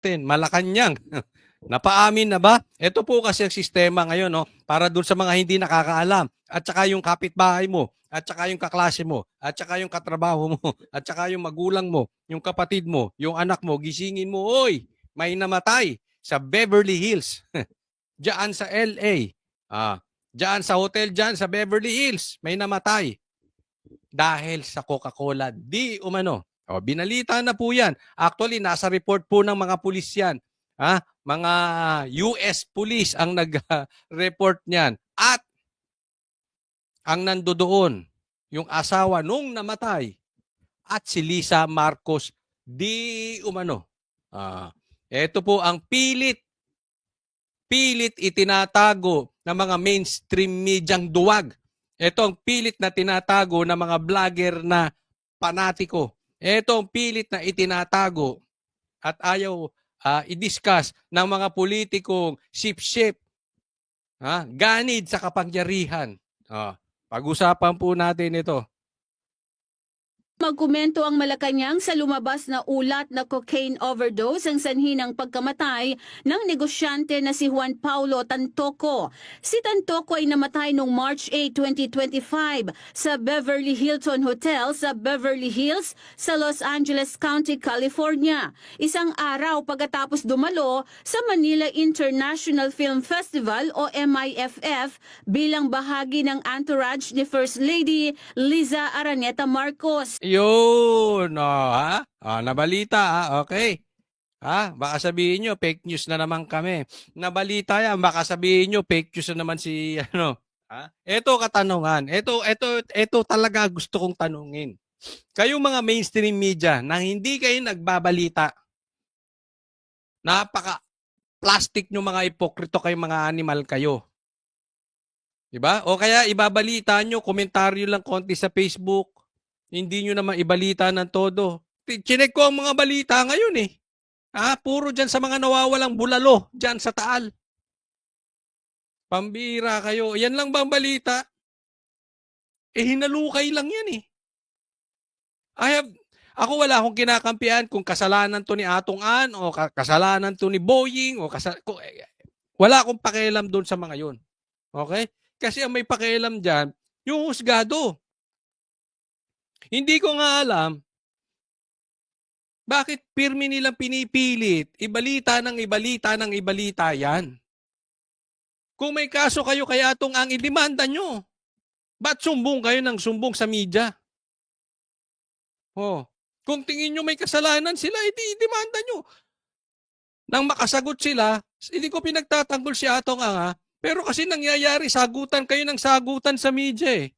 Malacanang. Napaamin na ba? Ito po kasi ang sistema ngayon, no? Para dun sa mga hindi nakakaalam. At saka yung kapitbahay mo, at saka yung kaklase mo, at saka yung katrabaho mo, at saka yung magulang mo, yung kapatid mo, yung anak mo, gisingin mo, oy, may namatay sa Beverly Hills. Diyan sa LA. Diyan sa hotel diyan sa Beverly Hills, may namatay dahil sa Coca-Cola. Di umano. Binalita na po yan. Actually, nasa report po ng mga pulis yan. Mga US police ang nag-report niyan. At ang nandoon, yung asawa nung namatay at si Lisa Marcos di umano. Ito po ang pilit itinatago ng mga mainstream medyang duwag. Ito ang pilit na tinatago ng mga vlogger na panatiko. Ito ang pilit na itinatago at ayaw i-discuss ng mga politikong sip-sip, ganid sa kapangyarihan. Pag-usapan po natin ito. Magkomento ang Malacanang sa lumabas na ulat na cocaine overdose ang sanhi ng pagkamatay ng negosyante na si Juan Paulo Tantoco. Si Tantoco ay namatay noong March 8, 2025 sa Beverly Hilton Hotel sa Beverly Hills sa Los Angeles County, California. Isang araw pagkatapos dumalo sa Manila International Film Festival o MIFF bilang bahagi ng entourage ni First Lady Liza Araneta Marcos. Yun, nabalita, okay. Baka sabihin nyo, fake news na naman kami. Nabalita yan, baka sabihin nyo, fake news na naman si, Ito katanungan, ito talaga gusto kong tanungin. Kayong mga mainstream media na hindi kayo nagbabalita, napaka-plastic nyo mga ipokrito kayong mga animal kayo. Diba? O kaya ibabalita nyo, komentaryo lang konti sa Facebook, hindi nyo naman ibalita ng todo. Chinek ko ang mga balita ngayon eh. Puro dyan sa mga nawawalang bulalo, dyan sa Taal. Pambira kayo. Yan lang bang balita? Hinalukay lang yan eh. Ako wala akong kinakampihan kung kasalanan to ni Atong An o kasalanan to ni Boying o wala akong pakialam doon sa mga yun. Okay? Kasi ang may pakialam dyan, yung husgado. Hindi ko nga alam bakit pirmi nilang pinipilit ibalita yan. Kung may kaso kayo kaya itong ang idemanda nyo, ba't sumbong kayo ng sumbong sa media? Kung tingin nyo may kasalanan sila, idemanda nyo. Nang makasagot sila, hindi ko pinagtatanggol si Atong Ang pero kasi nangyayari, sagutan kayo ng sagutan sa media eh.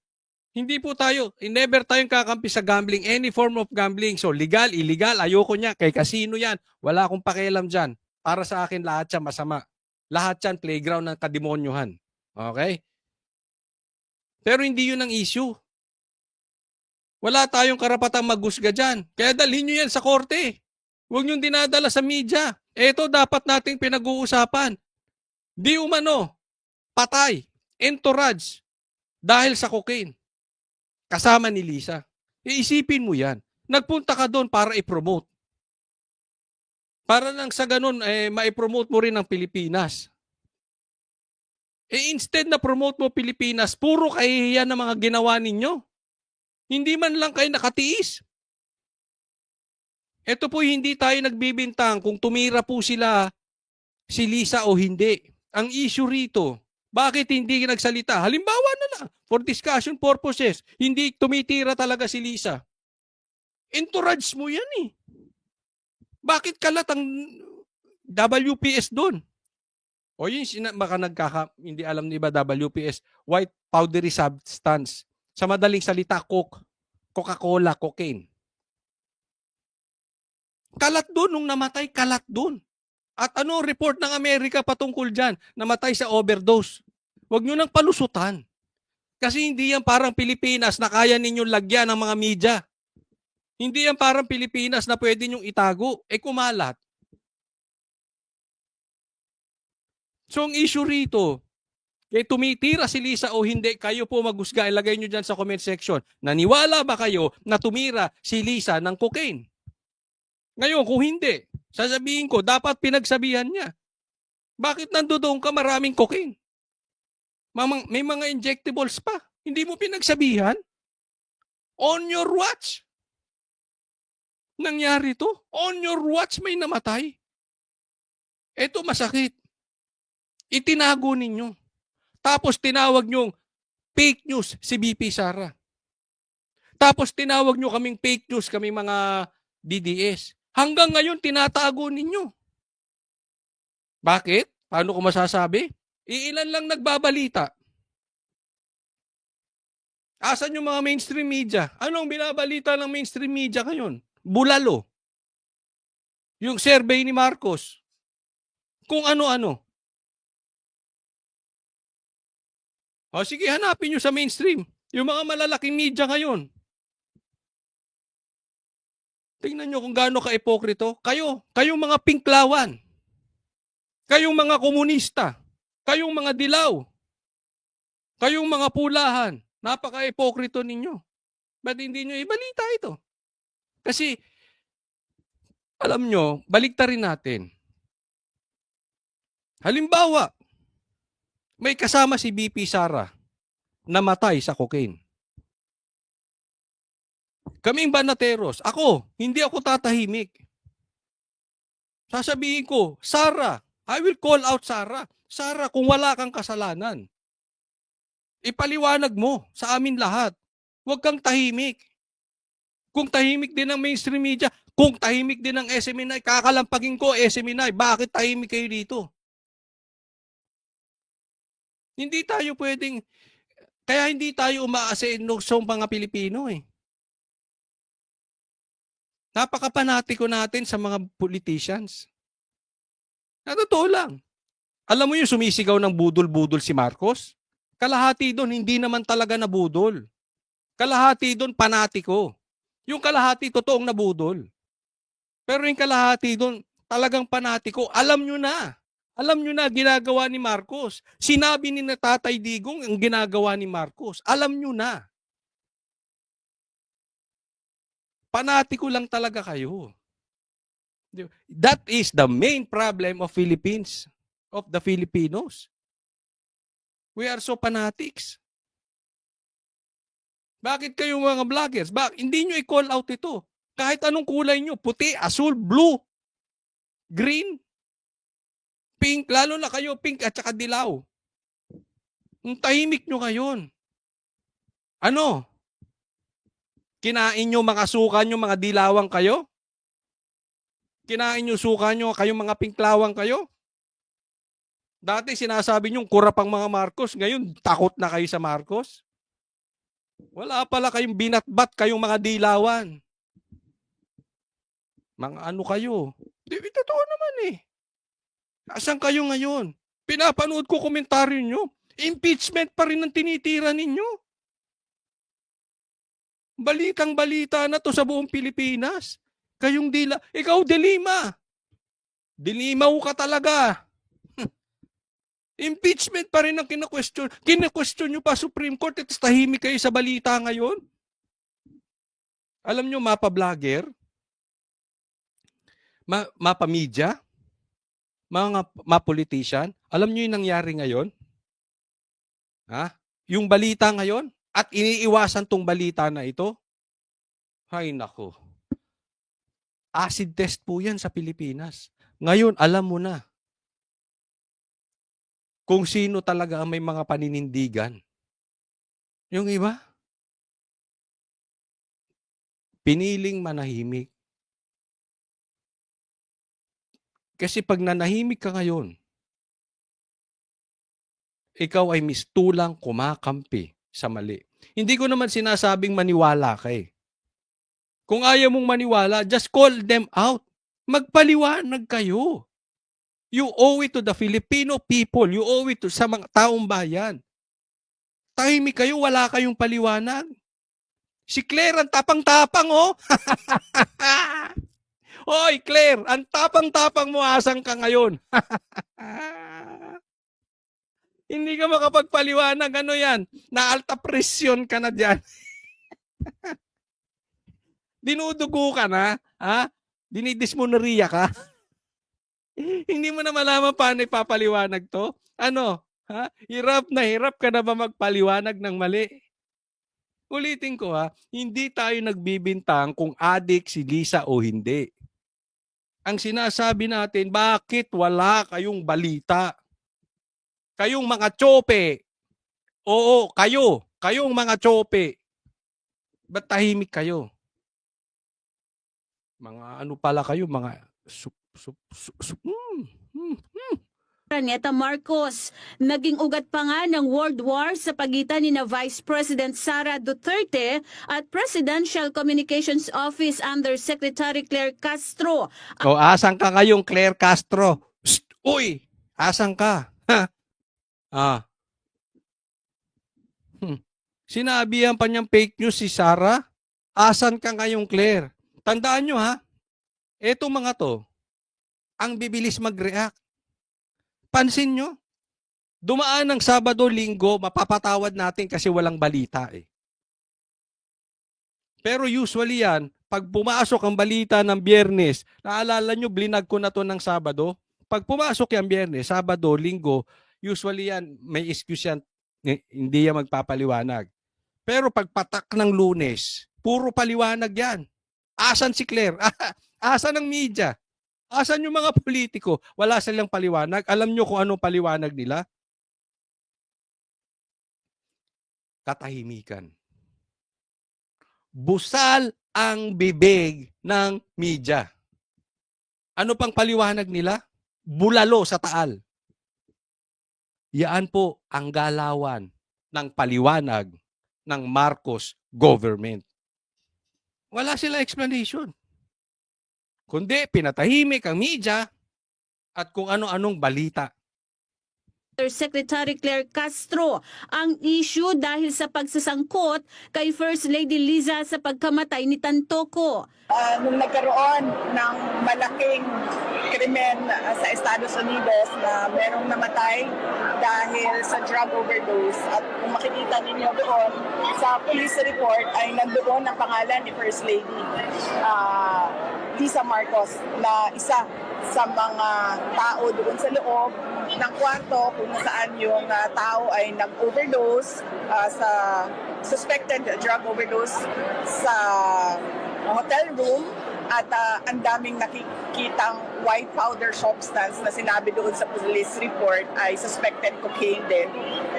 Hindi po tayo, never tayong kakampi sa gambling, any form of gambling. So legal, illegal, ayoko niya, kay casino yan. Wala akong pakialam dyan. Para sa akin, lahat yan masama. Lahat yan playground ng kademonyohan. Okay? Pero hindi yun ang issue. Wala tayong karapatang maghusga dyan. Kaya dalhin nyo yan sa korte. Huwag nyo dinadala sa media. Ito dapat nating pinag-uusapan. Di umano, patay, entourage, dahil sa cocaine. Kasama ni Lisa. Iisipin mo yan. Nagpunta ka doon para i-promote. Para lang sa ganun, ma-promote mo rin ang Pilipinas. Instead na promote mo Pilipinas, puro kahihiyan ng mga ginawa ninyo. Hindi man lang kayo nakatiis. Ito po hindi tayo nagbibintang kung tumira po sila, si Lisa o hindi. Ang issue rito, bakit hindi nagsalita? Halimbawa na lang, for discussion purposes, hindi tumitira talaga si Lisa. Entourage mo yan eh. Bakit kalat ang WPS doon? O yun, baka hindi alam ni iba WPS, white powdery substance. Sa madaling salita, Coca-Cola, cocaine. Kalat doon, nung namatay, kalat doon. At ano report ng Amerika patungkol dyan? Namatay sa overdose. Huwag nyo nang palusutan. Kasi hindi yan parang Pilipinas na kaya ninyong lagyan ng mga media. Hindi yan parang Pilipinas na pwede nyong itago. Kumalat. So ang issue rito, tumitira si Lisa o hindi, kayo po maghusga. Ilagay nyo dyan sa comment section. Naniwala ba kayo na tumira si Lisa ng cocaine? Ngayon, kung hindi, Sasabihin ko, dapat pinagsabihan niya. Bakit nandoon ka maraming cocaine? May mga injectables pa. Hindi mo pinagsabihan? On your watch. Nangyari to. On your watch may namatay. Ito masakit. Itinago ninyo. Tapos tinawag nyong fake news si BP Sara. Tapos tinawag nyo kaming fake news, kaming mga DDS. Hanggang ngayon, tinatago ninyo. Bakit? Paano ko masasabi? Iilan lang nagbabalita. Asan yung mga mainstream media? Anong binabalita ng mainstream media ngayon? Bulalo. Yung survey ni Marcos. Kung ano-ano. O sige, hanapin nyo sa mainstream. Yung mga malalaking media ngayon. Tingnan nyo kung gaano ka-epokrito. Kayong mga pinklawan. Kayong mga komunista. Kayong mga dilaw. Kayong mga pulahan. Napaka-epokrito ninyo. Ba't hindi nyo ibalita ito? Kasi, alam nyo, baliktarin natin. Halimbawa, may kasama si BP Sara, namatay sa cocaine. Kaming banateros, hindi ako tatahimik. Sasabihin ko, Sara, I will call out Sara. Sara, kung wala kang kasalanan, ipaliwanag mo sa amin lahat. Huwag kang tahimik. Kung tahimik din ang mainstream media, kung tahimik din ang SMNI, kakalampagin ko SMNI, bakit tahimik kayo dito? Hindi tayo pwedeng, kaya hindi tayo umaaseno sa mga Pilipino eh. Napakapanatiko natin sa mga politicians. Na totoo lang. Alam mo yung sumisigaw ng budol-budol si Marcos? Kalahati doon, hindi naman talaga nabudol. Kalahati doon, panatiko. Yung kalahati, totoong nabudol. Pero yung kalahati doon, talagang panatiko. Alam nyo na. Alam nyo na ginagawa ni Marcos. Sinabi ni na Tatay Digong ang ginagawa ni Marcos. Alam nyo na. Panatiko lang talaga kayo. That is the main problem of Philippines, of the Filipinos. We are so fanatics. Bakit kayo mga vloggers? Hindi nyo i-call out ito. Kahit anong kulay nyo, puti, asul, blue, green, pink, lalo na kayo, pink at saka dilaw. Ang tahimik nyo ngayon. Ano? Kinain nyo mga suka nyo, mga dilawang kayo? Kinain nyo suka nyo, kayong mga pinklawang kayo? Dati sinasabi nyo, kurap ang mga Marcos. Ngayon, takot na kayo sa Marcos? Wala pala kayong binatbat, kayong mga dilawan. Mga ano kayo? Totoo naman eh. Asan kayo ngayon? Pinapanood ko komentaryo nyo. Impeachment pa rin ang tinitira ninyo. Balitang-balita na to sa buong Pilipinas. Kayong ikaw Dilima. Dilimaw ka talaga. Impeachment pa rin ang kina-question. Kina-question nyo pa Supreme Court at tahimik kayo sa balita ngayon. Alam nyo, mapa-vlogger, mapa-media, mga ma-politician, alam nyo yung nangyari ngayon? Ha? Yung balita ngayon? At iniiwasan tong balita na ito? Hay nako. Acid test po yan sa Pilipinas. Ngayon, alam mo na kung sino talaga ang may mga paninindigan. Yung iba, piniling manahimik. Kasi pag nanahimik ka ngayon, ikaw ay mistulang kumakampi sa mali. Hindi ko naman sinasabing maniwala ka eh. Kung ayaw mong maniwala, just call them out. Magpaliwanag kayo. You owe it to the Filipino people. You owe it to sa mga taong bayan. Tahimik kayo, wala kayong paliwanag. Si Claire, ang tapang-tapang, oh. Hoy, Claire, ang tapang-tapang mo, asan ka ngayon? Hindi ka makapagpaliwanag, ano yan? Na-alta presyon ka na dyan. Dinudugo ka na, ha? Dinidismoneriya ka. Hindi mo na malaman paano ipapaliwanag 'to? Ano, ha? Hirap na hirap ka na ba magpaliwanag ng mali? Ulitin ko ha, hindi tayo nagbibintang kung adik si Lisa o hindi. Ang sinasabi natin, bakit wala kayong balita? Kayong mga tsope. Oo, kayo. Kayong mga tsope. Ba't tahimik kayo? Mga ano pala kayo, mga Neta Marcos. Naging ugat pa nga ng World War sa pagitan ni na Vice President Sara Duterte at Presidential Communications Office Undersecretary Claire Castro. O, asan ka kayong Claire Castro? Psst, uy! Asan ka? Ha? Ah. Sinabi yan pa niyang fake news si Sara? Asan ka ngayong Claire? Tandaan nyo ha, eto mga to, ang bibilis mag-react. Pansin nyo, dumaan ng Sabado, Linggo, mapapatawad natin kasi walang balita eh. Pero usually yan, pag pumasok ang balita ng Biyernes, naalala nyo, blinag ko na to ng Sabado, pag pumasok yung Biyernes, Sabado, Linggo, usually yan, may excuse yan, hindi yan magpapaliwanag. Pero pag patak ng Lunes, puro paliwanag yan. Asan si Claire? Asan ang media? Asan yung mga politiko? Wala silang paliwanag. Alam nyo kung anong paliwanag nila? Katahimikan. Busal ang bibig ng media. Ano pang paliwanag nila? Bulalo sa taal. Yaan po ang galawan ng paliwanag ng Marcos government. Wala sila explanation. Kundi pinatahimik ang media at kung ano-anong balita. Secretary Claire Castro ang issue dahil sa pagsasangkot kay First Lady Liza sa pagkamatay ni Tantoco. Nung nagkaroon ng malaking krimen sa Estados Unidos na merong namatay dahil sa drug overdose at kung makikita ninyo doon sa police report ay nandoon ang pangalan ni First Lady Lisa Marcos na isa sa mga tao doon sa loob ng kwarto kung saan yung tao ay nag-overdose sa suspected drug overdose sa hotel room at ang daming nakikitang white powder substance na sinabi doon sa police report ay suspected cocaine din,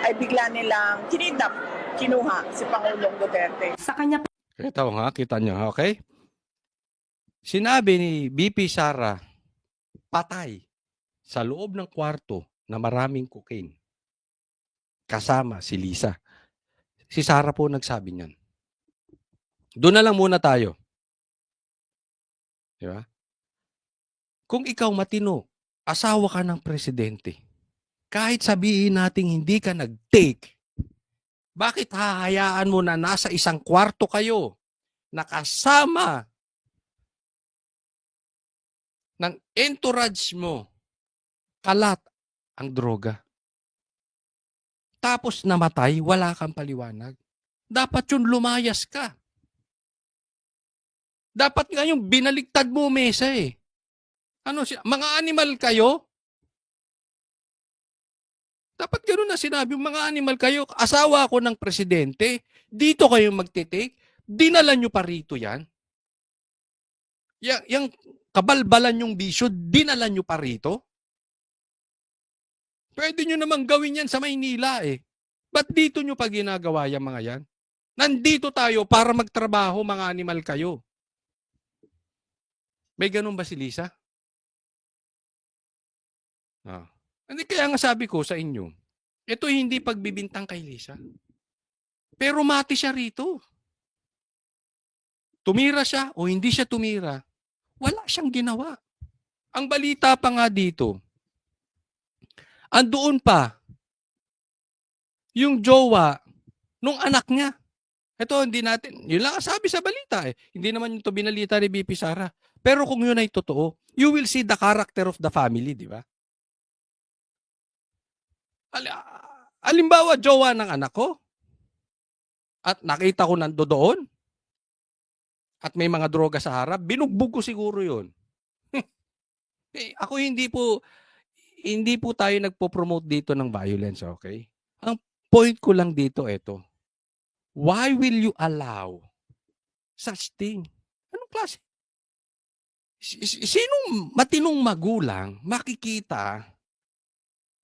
ay bigla nilang kinidnap, kinuha si Pangulong Duterte. Sa kanya Ito nga, kita nyo, okay? Sinabi ni BP Sara, patay sa loob ng kwarto na maraming cocaine. Kasama si Lisa. Si Sara po nagsabi niyan. Doon na lang muna tayo. Di ba? Kung ikaw matino, asawa ka ng presidente, kahit sabihin nating hindi ka nag-take, bakit hahayaan mo na nasa isang kwarto kayo, nakasama ng entourage mo, kalat ang droga. Tapos namatay, wala kang paliwanag. Dapat yun lumayas ka. Dapat nga yung binaligtad mo mesa eh. Ano siya? Mga animal kayo? Dapat gano'n na sinabi, mga animal kayo, asawa ko ng presidente, dito kayo magtitake, dinala nyo pa rito yan. Yang kabalbalan yung bisyo, dinala nyo pa rito. Pwede nyo namang gawin yan sa Maynila eh. Ba't dito nyo pa ginagawa yung mga yan? Nandito tayo para magtrabaho, mga animal kayo. May ganun ba si Lisa? Hindi, kaya nga sabi ko sa inyo, ito hindi pagbibintang kay Lisa. Pero mati siya rito. Tumira siya o hindi siya tumira, wala siyang ginawa. Ang balita pa nga dito, andoon pa yung jowa nung anak niya. Ito, hindi natin, yun lang sabi sa balita eh. Hindi naman ito binalita ni BP Sara. Pero kung yun ay totoo, you will see the character of the family, di ba? Halimbawa, jowa ng anak ko, at nakita ko nando doon, at may mga droga sa harap, binugbog ko siguro yun. Ako hindi po tayo nagpo-promote dito ng violence, okay? Ang point ko lang dito eto, why will you allow such thing? Anong klase? Sinong matinong magulang makikita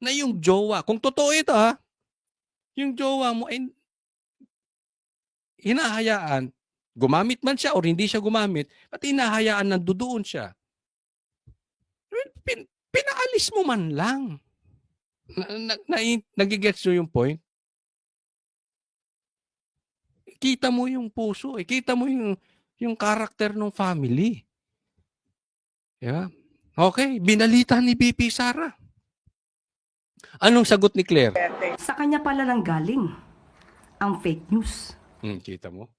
na yung jowa, kung totoo ito yung jowa mo ay hinahayaan, gumamit man siya or hindi siya gumamit, at hinahayaan na doon siya. Pinaalis mo man lang. Nagigets nyo yung point? Kita mo yung puso, kita mo yung karakter ng family. Diba? Okay, binalita ni BP Sara. Anong sagot ni Claire? Sa kanya pala nang galing ang fake news. Kita mo?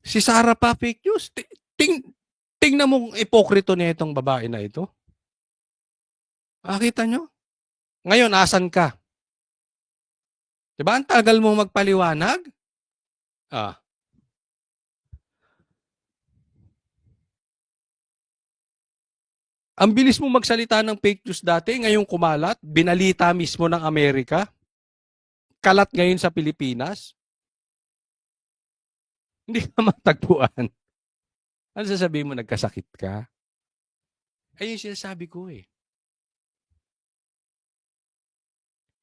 Si Sara pa fake news. Tingnan mo ipokrito niya itong babae na ito. Kita nyo? Ngayon, asan ka? Diba? Ang tagal mo magpaliwanag? Ang bilis mo magsalita ng fake news dati, ngayong kumalat, binalita mismo ng Amerika. Kalat ngayon sa Pilipinas. Hindi ka matagpuan. Ano sasabihin mo, nagkasakit ka? Ayun sinasabi ko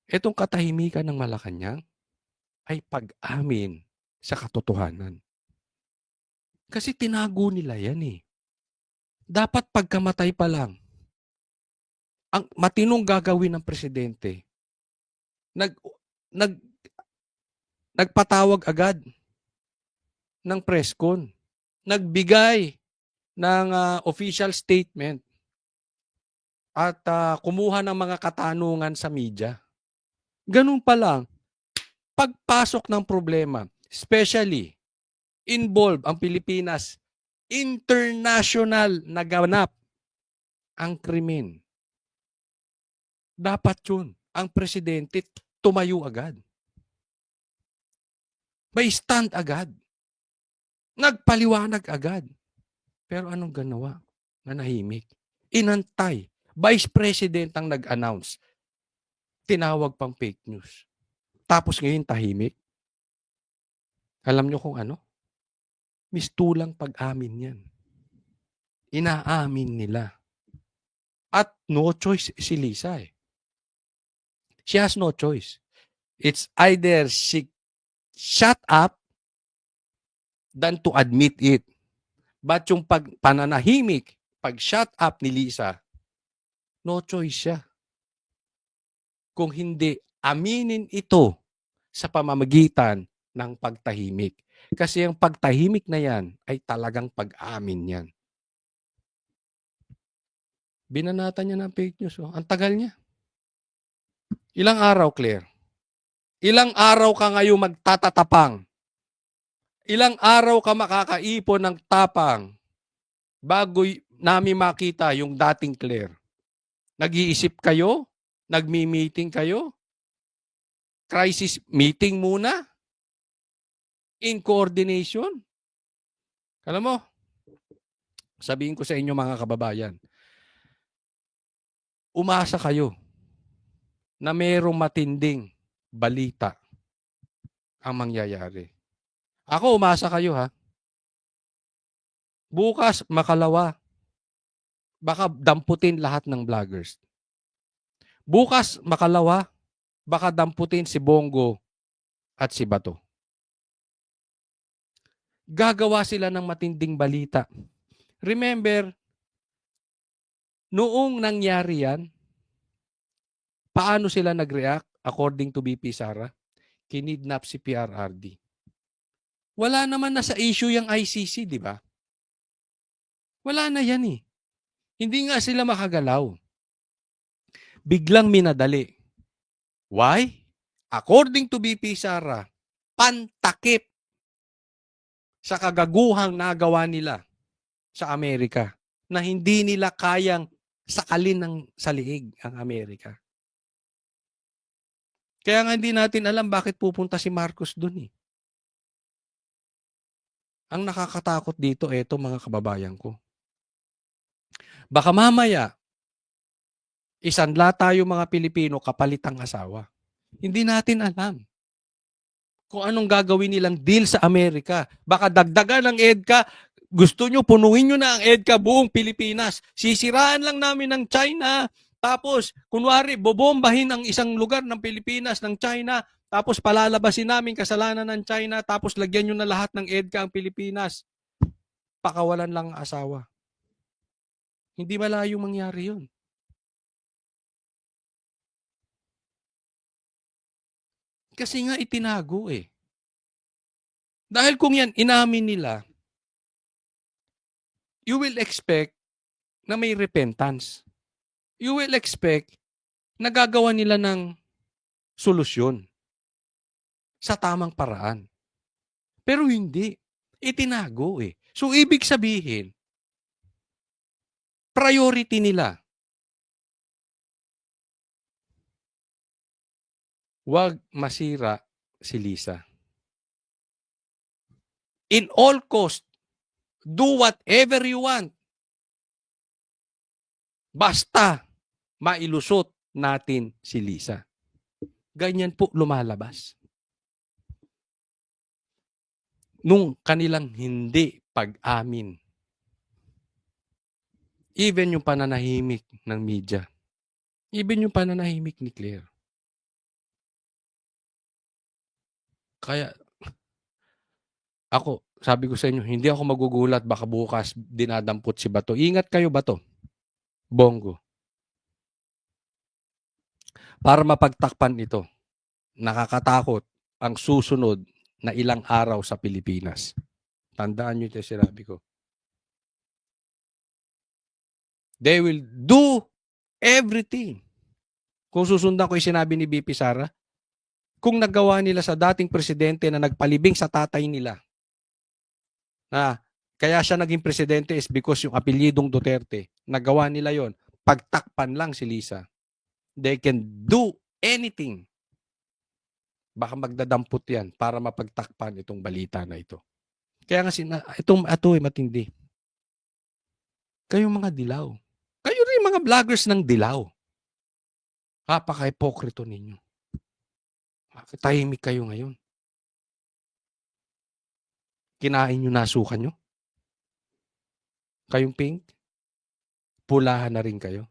Itong katahimikan ng Malacanang ay pag-amin sa katotohanan. Kasi tinago nila yan Dapat pagkamatay pa lang, ang matinong gagawin ng presidente, nagpatawag agad ng press con, nagbigay ng official statement at kumuha ng mga katanungan sa media. Ganun pa lang, pagpasok ng problema, especially involved ang Pilipinas, international na ganap ang krimen. Dapat yun, ang presidente tumayo agad. May stand agad. Nagpaliwanag agad. Pero anong ganawa? Nanahimik. Inantay. Vice President ang nag-announce. Tinawag pang fake news. Tapos ngayon tahimik. Alam nyo kung ano? Mistulang pag-amin yan. Inaamin nila. At no choice si Lisa She has no choice. It's either she shut up than to admit it. But yung pananahimik, pag-shut up ni Lisa, no choice siya. Kung hindi, aminin ito sa pamamagitan ng pagtahimik. Kasi ang pagtahimik na yan ay talagang pag-amin yan. Binanatan niya ng fake news. Ang tagal niya. Ilang araw, Claire? Ilang araw ka ngayon magtatatapang? Ilang araw ka makakaipon ng tapang bago namin makita yung dating Claire? Nag-iisip kayo? Nagmi-meeting kayo? Crisis meeting muna? In coordination? Alam mo, sabihin ko sa inyo mga kababayan, umasa kayo na mayroong matinding balita ang mangyayari. Ako, umasa kayo Bukas, makalawa, baka damputin lahat ng vloggers. Bukas, makalawa, baka damputin si Bongo at si Bato. Gagawa sila ng matinding balita. Remember, noong nangyari yan, paano sila nag-react according to BP Sara? Kinidnap si PRRD. Wala naman na sa issue yung ICC, di ba? Wala na yan Hindi nga sila makagalaw. Biglang minadali. Why? According to BP Sara, pantakip sa kagaguhang nagawa nila sa Amerika na hindi nila kayang sakalin ng saliig ang Amerika. Kaya nga hindi natin alam bakit pupunta si Marcos dun Ang nakakatakot dito, eto mga kababayan ko. Baka mamaya, isanla tayo mga Pilipino kapalit ang asawa. Hindi natin alam kung anong gagawin nilang deal sa Amerika. Baka dagdagan ng EDCA, gusto nyo, punuin nyo na ang EDCA buong Pilipinas. Sisiraan lang namin ng China. Tapos, kunwari, bobombahin ang isang lugar ng Pilipinas ng China. Tapos palalabasin namin kasalanan ng China. Tapos lagyan nyo na lahat ng EDCA ang Pilipinas. Pakawalan lang ang asawa. Hindi malayong mangyari yun. Kasi nga itinago eh. Dahil kung yan inamin nila, you will expect na may repentance. You will expect na gagawa nila ng solusyon sa tamang paraan. Pero hindi. Itinago eh. So ibig sabihin, priority nila. Huwag masira si Lisa. In all cost, do whatever you want. Basta mailusot natin si Lisa. Ganyan po lumalabas. Nung kanilang hindi pag-amin. Even yung pananahimik ng media. Even yung pananahimik ni Claire. Kaya, ako, sabi ko sa inyo, hindi ako magugulat baka bukas dinadampot si Bato. Ingat kayo, Bato. Bongo. Para mapagtakpan ito, nakakatakot ang susunod na ilang araw sa Pilipinas. Tandaan nyo ito sinabi ko. They will do everything. Kung susundan ko yung sinabi ni BP Sara, kung nagawa nila sa dating presidente na nagpalibing sa tatay nila, na kaya siya naging presidente is because yung apelyidong Duterte, nagawa nila yon, pagtakpan lang si Lisa. They can do anything. Baka magdadampot yan para mapagtakpan itong balita na ito. Kaya nga itong ato ay matindi. Kayong mga dilaw. Kayo rin mga vloggers ng dilaw. Napaka-hipokrito ninyo. Tahimik kayo ngayon. Kinain nyo nasukan nyo? Kayong pink? Pulahan na rin kayo?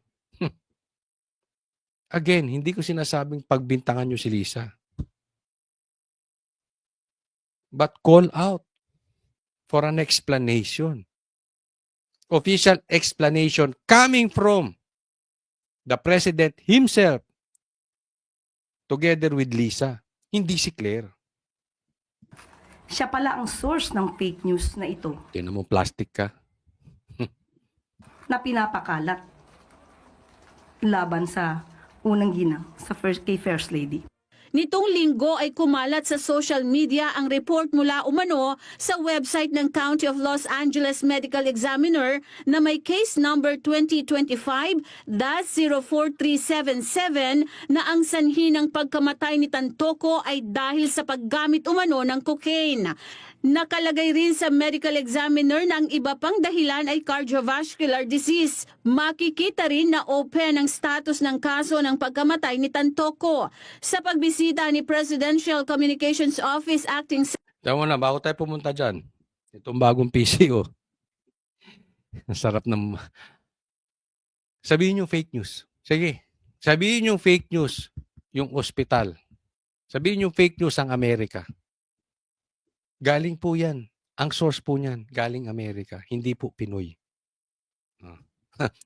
Again, hindi ko sinasabing pagbintangan nyo si Lisa. But call out for an explanation. Official explanation coming from the President himself together with Lisa. Hindi si Claire. Siya pala ang source ng fake news na ito Tinan mo, plastic ka. na pinapakalat laban sa unang ginang kay First Lady. Nitong linggo ay kumalat sa social media ang report mula umano sa website ng County of Los Angeles Medical Examiner na may case number 2025-04377 na ang sanhi ng pagkamatay ni Tantoko ay dahil sa paggamit umano ng cocaine. Nakalagay rin sa medical examiner na ang iba pang dahilan ay cardiovascular disease. Makikita rin na open ang status ng kaso ng pagkamatay ni Tantoko. Sa pagbisita ni Presidential Communications Office Acting Tama na, bago tayo pumunta dyan. Itong bagong PC, oh. Sarap ng... Sabihin yung fake news. Sige. Sabihin yung fake news, yung ospital. Sabihin yung fake news ang Amerika. Galing po yan. Ang source po niyan, galing Amerika. Hindi po Pinoy.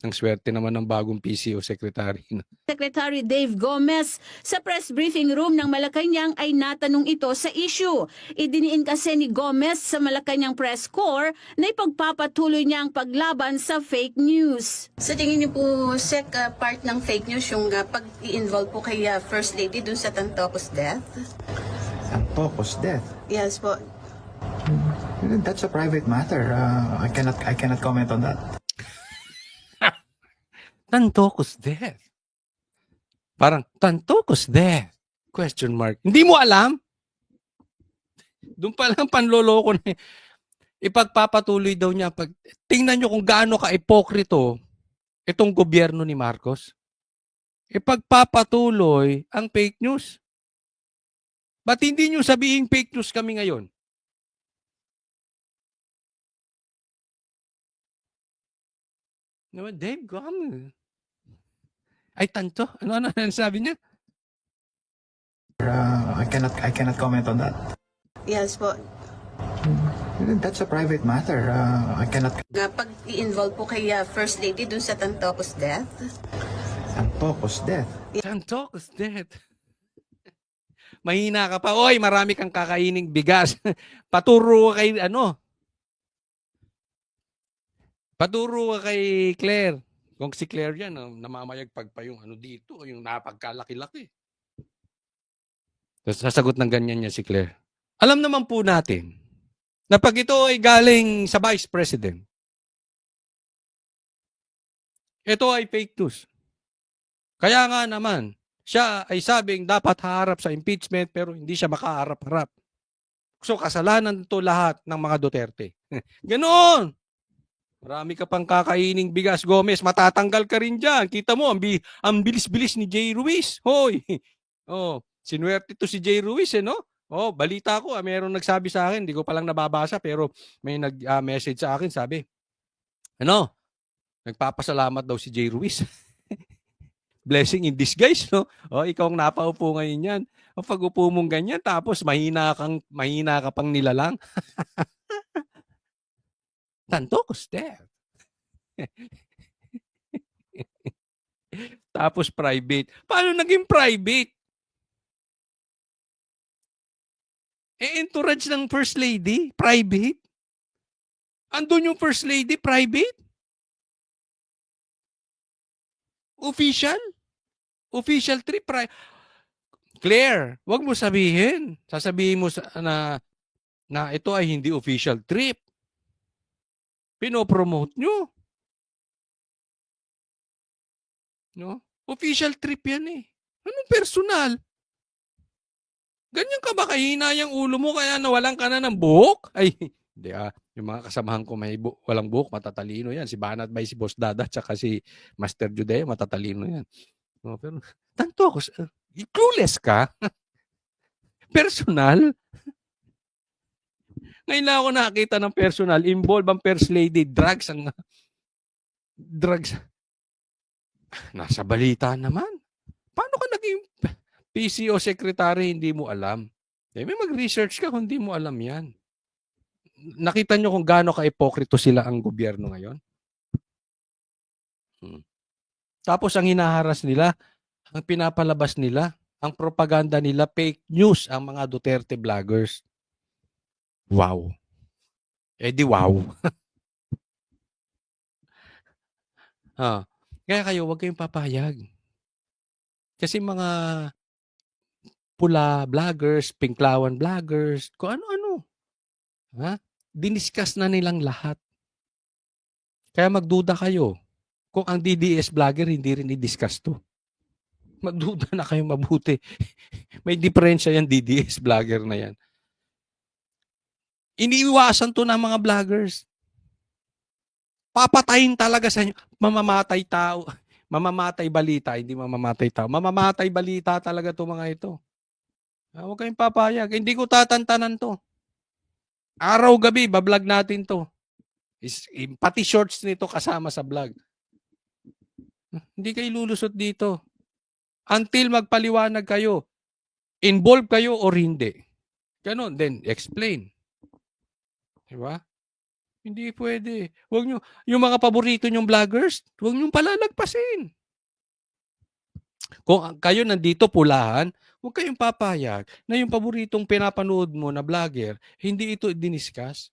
Ang swerte naman ng bagong PCO secretary. Secretary Dave Gomez sa press briefing room ng Malacanang ay natanong ito sa issue. Idiniin kasi ni Gomez sa Malacanang Press Corps na ipagpapatuloy niya ang paglaban sa fake news. Sa tingin niyo po, Sec, part ng fake news yung pag-i-involve po kay First Lady dun sa Tantocos death? Tantocos death. Yes po. That's a private matter. I cannot comment on that. Tantocos death. Parang, Tantocos death? Question mark. Hindi mo alam? Doon pa lang panloloko na. Ipagpapatuloy daw niya. Tingnan nyo kung gaano ka-ipokrito itong gobyerno ni Marcos? Pagpapatuloy ang fake news. Ba't hindi nyo sabihin fake news kami ngayon? Naman, Dave, gum. Ay, tanto. Ano sabi niya? I cannot comment on that. Yes po. That's a private matter. I cannot. Pag i-involve po kay First Lady dun sa Tantocos death, Tantocos death. Tantocos death. Mahina ka pa. Oy, marami kang kakaining bigas. Paturo ka kay, paturo ka kay Claire. Kung si Claire yan, namamayagpag pa yung dito, yung napagkalaki-laki. Tapos sasagot ng ganyan niya si Claire. Alam naman po natin na pag ito ay galing sa Vice President, ito ay fake news. Kaya nga naman, siya ay sabing dapat haharap sa impeachment pero hindi siya makaharap-harap. So kasalanan to lahat ng mga Duterte. Ganon! Marami ka pang kakaining bigas, Gomez. Matatanggal ka rin dyan. Kita mo, ang bilis-bilis ni Jay Ruiz. Hoy! Oh, sinuwerte to si Jay Ruiz, no? Oh, balita ko, mayroong nagsabi sa akin, hindi ko palang nababasa, pero may nag-message sa akin, sabi, nagpapasalamat daw si Jay Ruiz. Blessing in disguise, no? Oh, ikaw ang napaupo ngayon yan. O pag upo mong ganyan, tapos mahina ka pang nilalang. Tantocos death. Tapos private. Paano naging private? Entourage ng First Lady, private? Andun yung First Lady, private? Official? Official trip, Claire, wag mo sabihin. Sasabihin mo na ito ay hindi official trip. Pinopromote nyo. No? Official trip yan eh. Anong personal? Ganyan ka ba kahina yung ulo mo kaya nawalan ka na ng buhok? Ay, hindi yung mga kasamahan ko may walang buhok, matatalino yan. Si Banat Bay, si Boss Dada, tsaka si Master Judea, matatalino yan. No, pero, Tantocos, clueless ka? Personal? Ngayon lang ako nakakita ng personal. Involved ang First Lady. Drugs. Nasa balita naman. Paano ka naging PCO secretary hindi mo alam? May mag-research ka kung hindi mo alam yan. Nakita nyo kung gaano ka-ipokrito sila ang gobyerno ngayon? Tapos ang hinaharas nila, ang pinapalabas nila, ang propaganda nila, fake news ang mga Duterte vloggers. Wow. Di wow. Kaya kayo, huwag kayong papayag. Kasi mga pula vloggers, pinklawan vloggers, kung ano-ano. Diniscuss na nilang lahat. Kaya magduda kayo. Kung ang DDS vlogger, hindi rin i-discuss to. Magduda na kayo mabuti. May diferensya yan, DDS vlogger na yan. Iniiwasan to ng mga vloggers. Papatayin talaga sa inyo. Mamamatay tao. Mamamatay balita, hindi mamamatay tao. Mamamatay balita talaga to mga ito. Huwag kayong papayag. Hindi ko tatantanan to. Araw-gabi, bablog natin to. Pati shorts nito kasama sa vlog. Hindi kayo lulusot dito. Until magpaliwanag kayo. Involved kayo or hindi. Ganon, then explain. Diba? Hindi pwede. Huwag nyo, yung mga paborito nyong vloggers, huwag nyong palalagpasin. Kung kayo nandito pulahan, huwag kayong papayag na yung paboritong pinapanood mo na vlogger, hindi ito diniscuss.